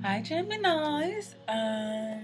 Hi Geminis,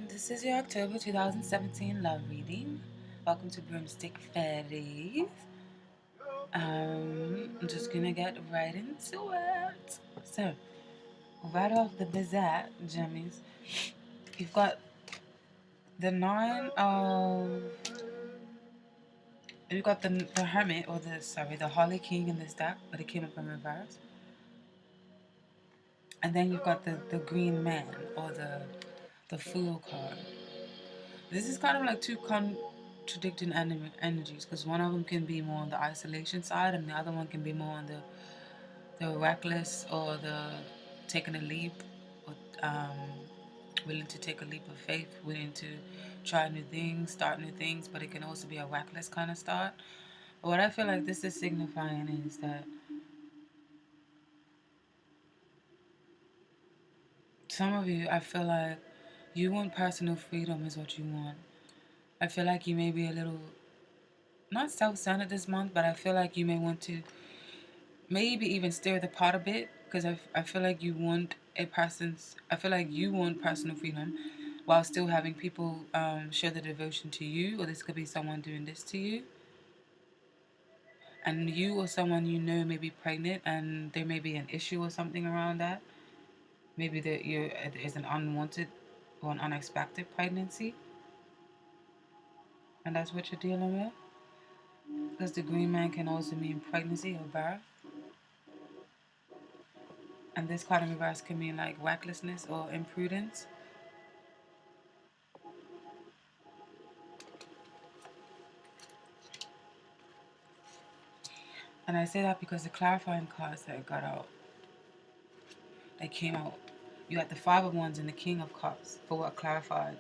this is your October 2017 love reading. Welcome to BroomstickFairy. I'm just gonna get right into it. So, right off the bat, Gemmies, you've got the you've got the Hermit, or the Holly King in this deck, but it came up in reverse. And then you've got the Green Man, or the Fool card. This is kind of like two contradicting energies, because one of them can be more on the isolation side, and the other one can be more on the reckless, or the taking a leap, or willing to take a leap of faith, willing to try new things, start new things, but it can also be a reckless kind of start. But what I feel like this is signifying is that some of you, I feel like you want personal freedom is what you want. I feel like you may be a little, not self-centered this month, but I feel like you may want to maybe even stir the pot a bit, because I feel like I feel like you want personal freedom while still having people show the devotion to you, or this could be someone doing this to you. And you or someone you know may be pregnant, and there may be an issue or something around that. Maybe that it is an unwanted or an unexpected pregnancy, and that's what you're dealing with. Because the Green Man can also mean pregnancy or birth. And this card in reverse can mean like recklessness or imprudence. And I say that because the clarifying cards that got out, they came out. You had the Five of Wands and the King of Cups for what clarified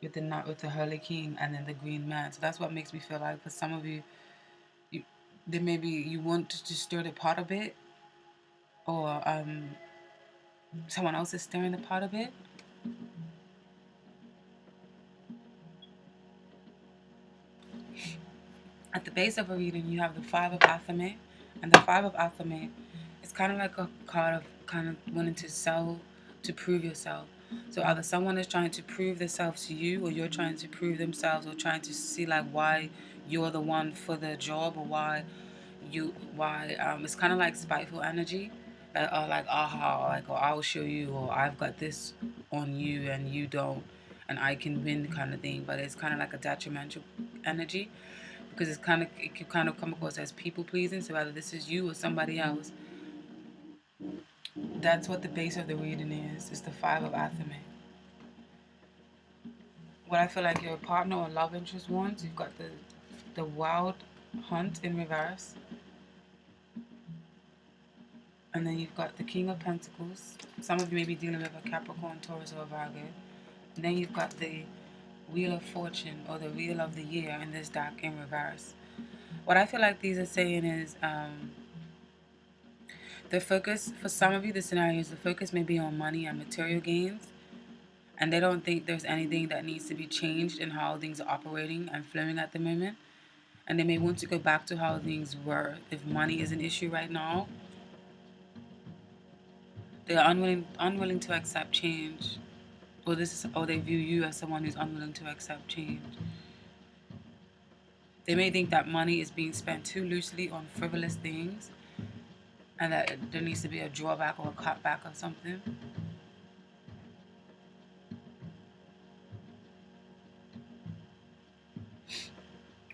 with the Holy King, and then the Green Man. So that's what makes me feel like for some of you, there maybe you want to stir the pot a bit, or someone else is stirring the pot a bit. At the base of a reading, you have the Five of Athamate, and the Five of Athamate is kind of like a card of kind of wanting to prove yourself. So either someone is trying to prove themselves to you, or you're trying to prove themselves, or trying to see like why you're the one for the job, or why it's kind of like spiteful energy, or like aha, like, or I'll show you, or I've got this on you and you don't, and I can win kind of thing. But it's kind of like a detrimental energy, because it can kind of come across as people pleasing. So either this is you or somebody else. That's what the base of the reading is. It's the Five of Athamate. What I feel like your partner or love interest wants, you've got the Wild Hunt in reverse. And then you've got the King of Pentacles. Some of you may be dealing with a Capricorn, Taurus, or a Virgo. And then you've got the Wheel of Fortune, or the Wheel of the Year in this deck in reverse. What I feel like these are saying is the focus, for some of you, the scenario is the focus may be on money and material gains. And they don't think there's anything that needs to be changed in how things are operating and flowing at the moment. And they may want to go back to how things were if money is an issue right now. They are unwilling to accept change, or they view you as someone who's unwilling to accept change. They may think that money is being spent too loosely on frivolous things, and that there needs to be a drawback or a cutback of something.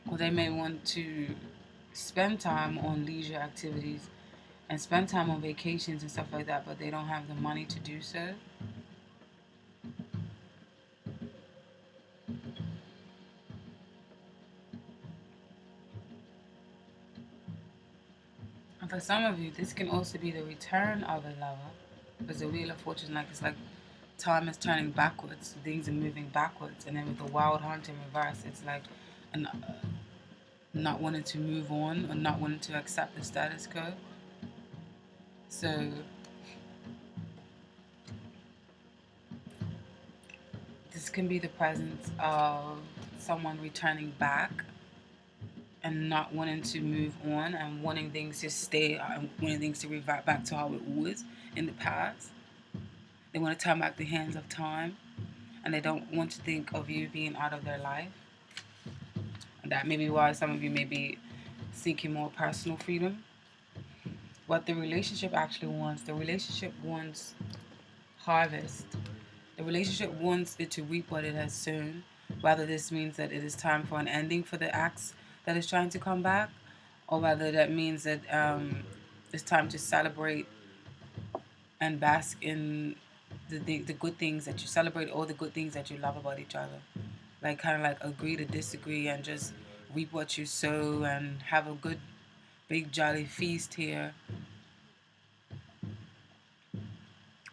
Or they may want to spend time on leisure activities and spend time on vacations and stuff like that, but they don't have the money to do so. And for some of you, this can also be the return of a lover, because the Wheel of Fortune, like, it's like time is turning backwards, things are moving backwards, and then with the Wild Hunt in reverse, it's like not wanting to move on, or not wanting to accept the status quo. So this can be the presence of someone returning back and not wanting to move on, and wanting things to stay, and wanting things to revert back to how it was in the past. They want to turn back the hands of time, and they don't want to think of you being out of their life. And that may be why some of you may be seeking more personal freedom. What the relationship actually wants, the relationship wants harvest. The relationship wants it to reap what it has sown. Whether this means that it is time for an ending for the acts that is trying to come back, or whether that means that it's time to celebrate and bask in the good things that you celebrate, all the good things that you love about each other. Like kind of like agree to disagree and just reap what you sow and have a good big jolly feast here,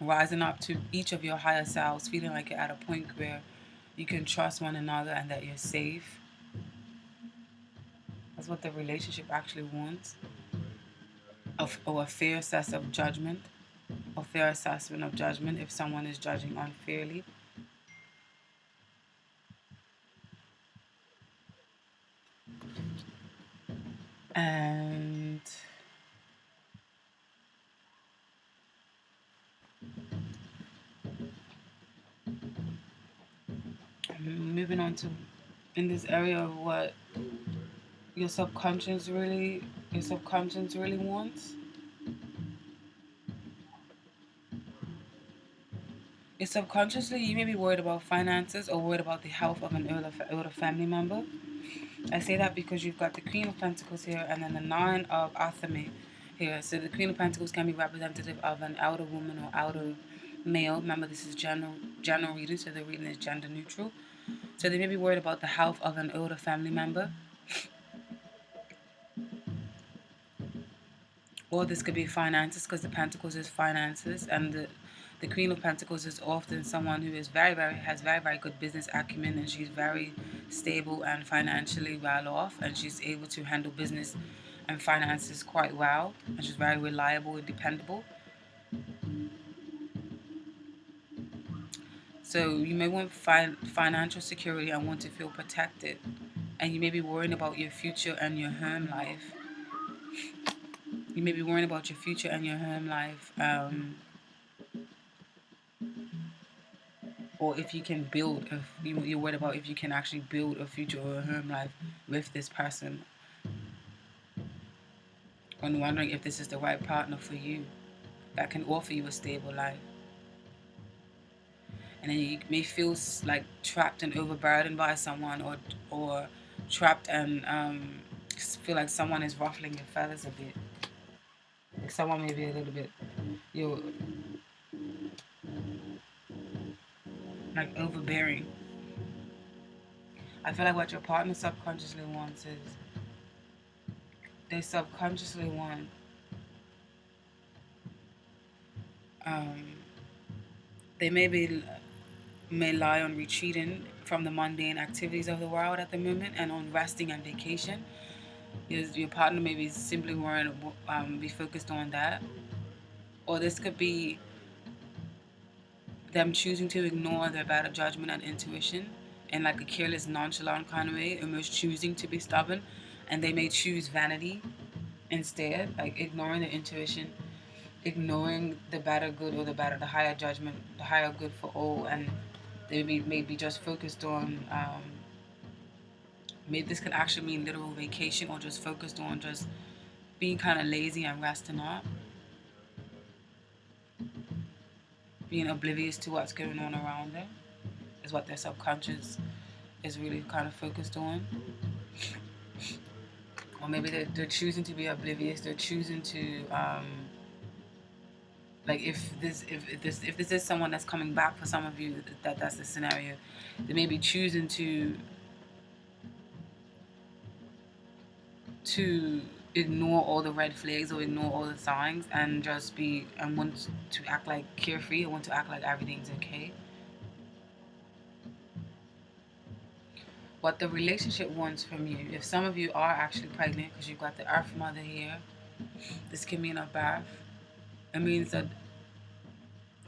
rising up to each of your higher selves, feeling like you're at a point where you can trust one another and that you're safe. That's what the relationship actually wants. Or a fair assess of judgment, a fair assessment of judgment if someone is judging unfairly. And moving on to in this area of what your subconscious really wants. If subconsciously you may be worried about finances or worried about the health of an older family member. I say that because you've got the Queen of Pentacles here and then the Nine of Athame here. So the Queen of Pentacles can be representative of an elder woman or elder male. Remember, this is general reading, so the reading is gender neutral. So they may be worried about the health of an older family member. Or this could be finances, because the Pentacles is finances, and the Queen of Pentacles is often someone who is has very good business acumen, and she's very stable and financially well off, and she's able to handle business and finances quite well, and she's very reliable and dependable. So you may want financial security and want to feel protected, and you may be worrying about your future and your home life. You may be worrying about your future and your home life. Or if you can build, you're worried about if you can actually build a future or a home life with this person. And wondering if this is the right partner for you that can offer you a stable life. And then you may feel like trapped and overburdened by someone, or trapped and feel like someone is ruffling your feathers a bit. Like someone may be a little bit, like overbearing. I feel like what your partner subconsciously wants is they subconsciously want they may lie on retreating from the mundane activities of the world at the moment and on resting and vacation. Your partner may be simply want to be focused on that. Or this could be them choosing to ignore their better judgment and intuition in like a careless, nonchalant kind of way, almost choosing to be stubborn, and they may choose vanity instead, like ignoring the intuition, ignoring the better good or the higher judgment, the higher good for all, and they may be just focused on maybe this could actually mean literal vacation, or just focused on just being kind of lazy and resting up, being oblivious to what's going on around them is what their subconscious is really kind of focused on. Or maybe they're choosing to be oblivious. They're choosing to like if this is someone that's coming back for some of you, that's the scenario. They may be choosing to ignore all the red flags or ignore all the signs and just be and want to act like carefree, and want to act like everything's okay. What the relationship wants from you, if some of you are actually pregnant because you've got the Earth Mother here, this can mean a birth. It means that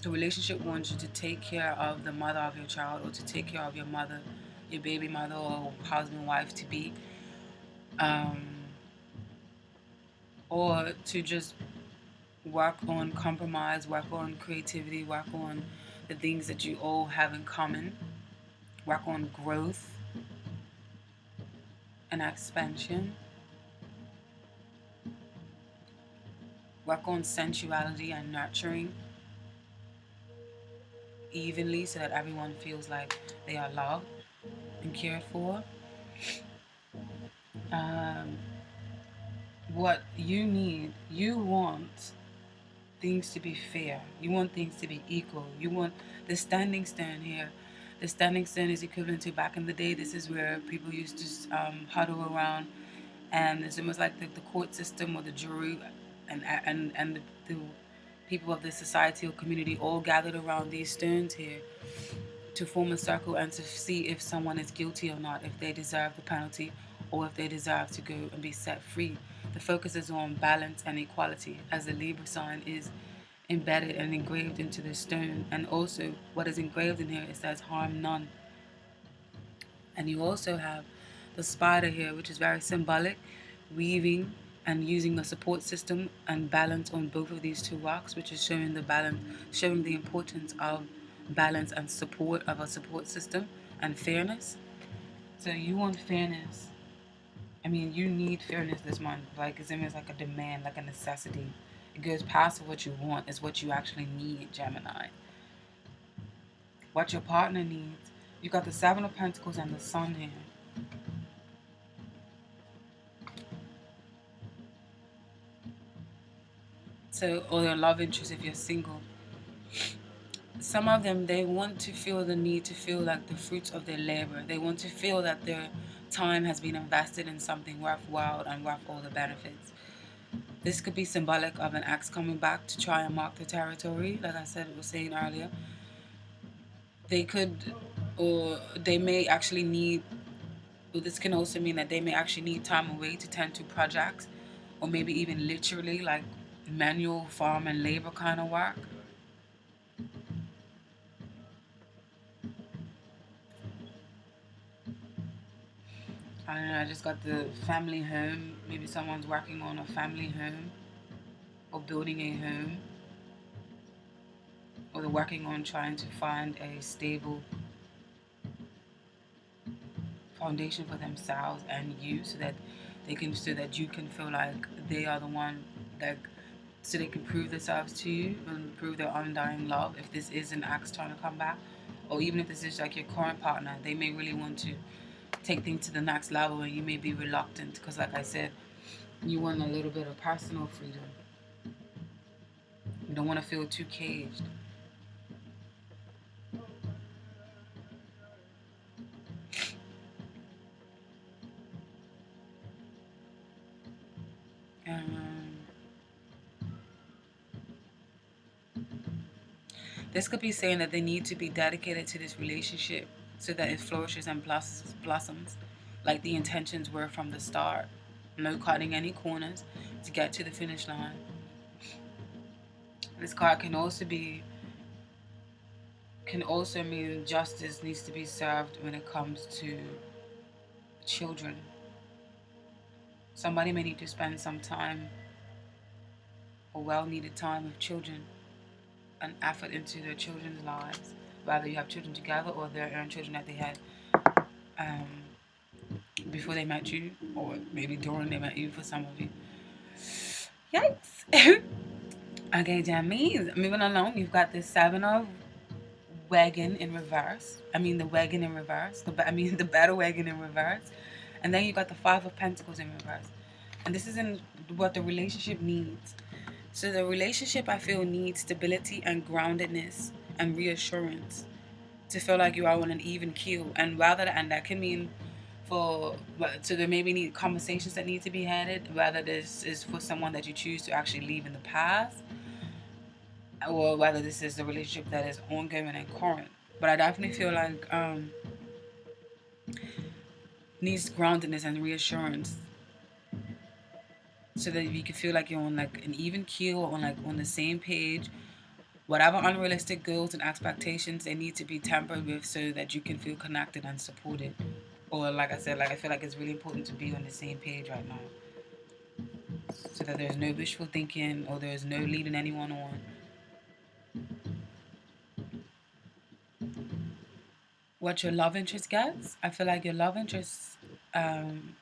the relationship wants you to take care of the mother of your child, or to take care of your mother, your baby mother, or husband, wife to be, or to just work on compromise, work on creativity, work on the things that you all have in common. Work on growth and expansion. Work on sensuality and nurturing evenly so that everyone feels like they are loved and cared for. What you need, you want things to be fair. You want things to be equal. You want the standing stone here. The standing stone is equivalent to back in the day. This is where people used to huddle around, and it's almost like the court system or the jury, and the people of the society or community all gathered around these stones here to form a circle and to see if someone is guilty or not, if they deserve the penalty or if they deserve to go and be set free. The focus is on balance and equality, as the Libra sign is embedded and engraved into the stone. And also what is engraved in here, it says harm none. And you also have the spider here, which is very symbolic, weaving and using the support system and balance on both of these two rocks, which is showing the balance, showing the importance of balance and support of a support system and fairness. So you want fairness. I mean, you need fairness this month. Like, it's almost like a demand, like a necessity. It goes past what you want. It's what you actually need, Gemini. What your partner needs. You got the Seven of Pentacles and the Sun here. So, or your love interest if you're single. Some of them, they want to feel the need to feel like the fruits of their labor. They want to feel that their time has been invested in something worthwhile and worth all the benefits. This could be symbolic of an ex coming back to try and mark the territory, like I said, was saying earlier. They could, or they may actually need, or this can also mean that they may actually need time away to tend to projects, or maybe even literally like manual farm and labor kind of work. I don't know, I just got the family home. Maybe someone's working on a family home or building a home, or they're working on trying to find a stable foundation for themselves and you, so that you can feel like they are the one that, so they can prove themselves to you and prove their undying love. If this is an ex trying to come back, or even if this is like your current partner, they may really want to take things to the next level and you may be reluctant because, like I said, you want a little bit of personal freedom. You don't want to feel too caged. This could be saying that they need to be dedicated to this relationship so that it flourishes and blossoms like the intentions were from the start. No cutting any corners to get to the finish line. This card can also mean justice needs to be served when it comes to children. Somebody may need to spend some time, or well-needed time, with children and effort into their children's lives. Whether you have children together or their own children that they had before they met you, or maybe during they met you for some of you. Yikes. Okay, Jammies, moving along, you've got the Seven of Wagon in reverse. The wagon in reverse. The battle wagon in reverse. And then you got the Five of Pentacles in reverse. And this is in what the relationship needs. So the relationship, I feel, needs stability and groundedness and reassurance to feel like you are on an even keel. And that can mean so there maybe need conversations that need to be had, whether this is for someone that you choose to actually leave in the past, or whether this is a relationship that is ongoing and current. But I definitely feel like needs groundedness and reassurance, so that you can feel like you're on like an even keel, or on the same page. Whatever unrealistic goals and expectations, they need to be tempered with, so that you can feel connected and supported. Or like I said, I feel like it's really important to be on the same page right now, so that there's no wishful thinking or there's no leading anyone on. what your love interest gets. I feel like your love interest, um,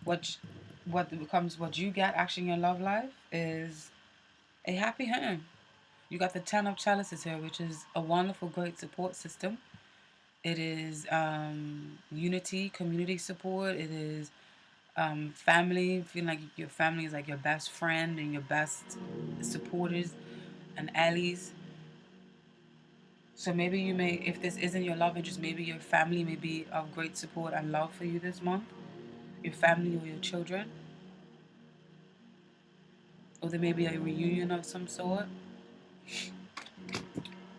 what what becomes what you get actually in your love life is a happy home. You got the 10 of chalices here, which is a wonderful, great support system. It is unity, community support. It is family, feeling like your family is like your best friend and your best supporters and allies. So maybe you may, if this isn't your love interest, maybe your family may be of great support and love for you this month. Your family or your children. Or there may be a reunion of some sort.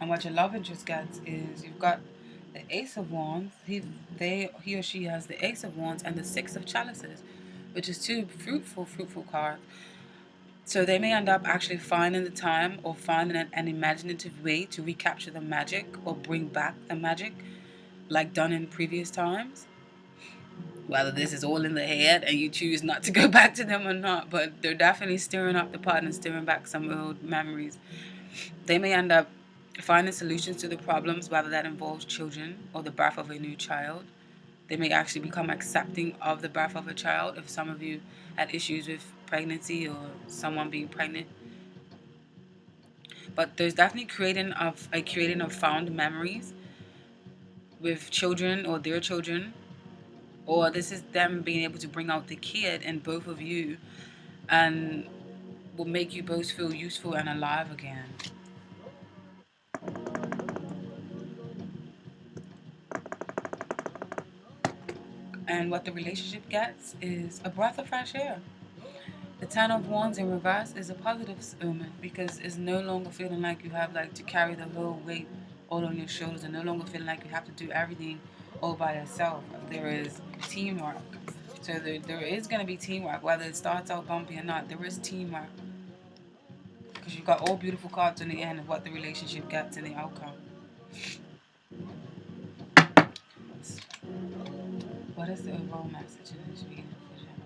And what your love interest gets is you've got the Ace of Wands. He or she has the Ace of Wands and the Six of Chalices, which is two fruitful cards. So they may end up actually finding the time or finding an imaginative way to recapture the magic or bring back the magic like done in previous times. Whether this is all in the head and you choose not to go back to them or not, but they're definitely stirring up the pot and stirring back some old memories. They may end up finding solutions to the problems, whether that involves children or the birth of a new child. They may actually become accepting of the birth of a child if some of you had issues with pregnancy or someone being pregnant. But there's definitely creating of fond memories with children or their children, or this is them being able to bring out the kid in both of you and will make you both feel useful and alive again. And what the relationship gets is a breath of fresh air. The Ten of Wands in reverse is a positive omen because it's no longer feeling like you have like to carry the whole weight all on your shoulders and no longer feeling like you have to do everything all by yourself. There is teamwork. So there is going to be teamwork, whether it starts out bumpy or not. There is teamwork because you've got all beautiful cards in the end of what the relationship gets in the outcome. What is the overall message in this reading for Gemini?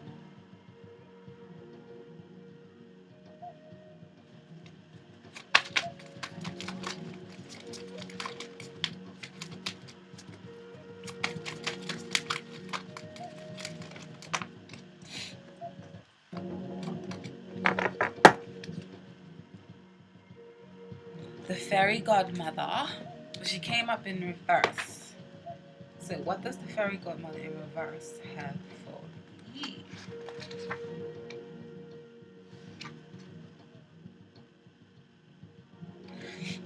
The fairy godmother, she came up in reverse. So what does the fairy godmother in reverse have for you?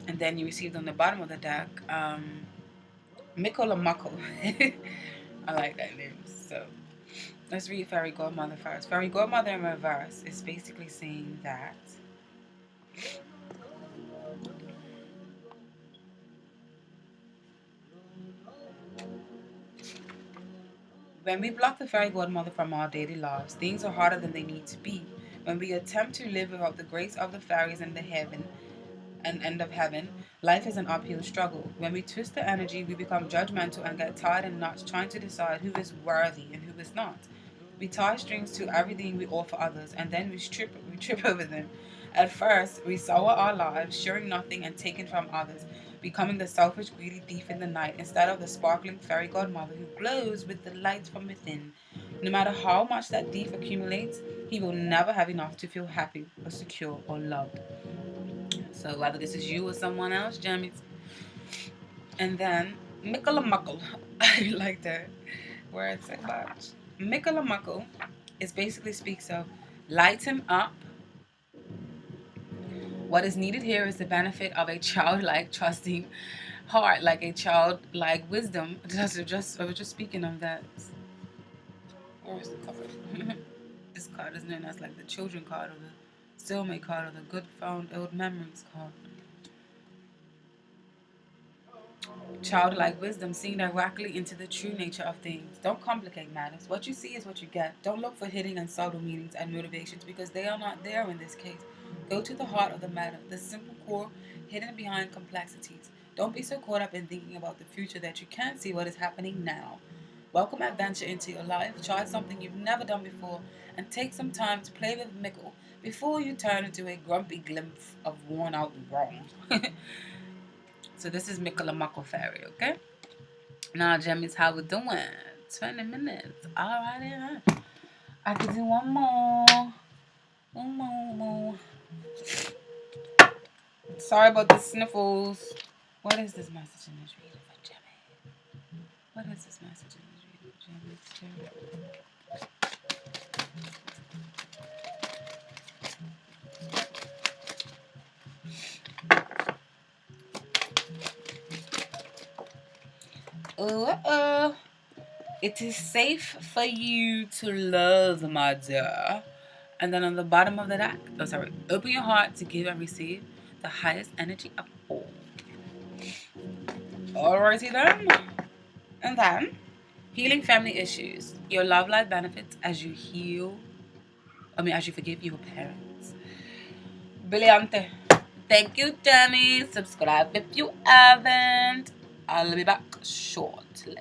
And then you received on the bottom of the deck, Mikkel or Muckle. I like that name. So let's read Fairy Godmother first. Fairy Godmother in reverse is basically saying that when we block the Fairy Godmother from our daily lives, things are harder than they need to be. When we attempt to live without the grace of the fairies and the heaven and end of heaven, life is an uphill struggle. When we twist the energy, we become judgmental and get tied in knots trying to decide who is worthy and who is not. We tie strings to everything we offer others, and then we trip over them. At first, we sour our lives, sharing nothing and taking from others, becoming the selfish, greedy thief in the night instead of the sparkling fairy godmother who glows with the light from within. No matter how much that thief accumulates, he will never have enough to feel happy or secure or loved. So whether this is you or someone else, Jammies. And then Mickle I like that word so much. Mickle is basically speaks of lighten up. What is needed here is the benefit of a childlike trusting heart, like a childlike wisdom. I was just speaking of that. Where is the card? This card is known as like the children card or the soulmate card or the good found old memories card. Childlike wisdom, seeing directly into the true nature of things. Don't complicate matters. What you see is what you get. Don't look for hidden and subtle meanings and motivations because they are not there in this case. Go to the heart of the matter, the simple core hidden behind complexities. Don't be so caught up in thinking about the future that you can't see what is happening now. Welcome adventure into your life. Try something you've never done before and take some time to play with Mickle before you turn into a grumpy glimpse of worn out wrong. So this is BroomstickFairy, okay? Now, Jimmy's, how we doing? 20 minutes. Alrighty, huh? I could do one more. One more. Sorry about the sniffles. What is this message in this reading for Jimmy? What is this message in this reading for Jimmy? It is safe for you to love, my dear. And then on the bottom of the deck, open your heart to give and receive the highest energy of all. Alrighty then. And then, healing family issues. Your love life benefits as you as you forgive your parents. Brillante. Thank you, Jenny. Subscribe if you haven't. I'll be back shortly.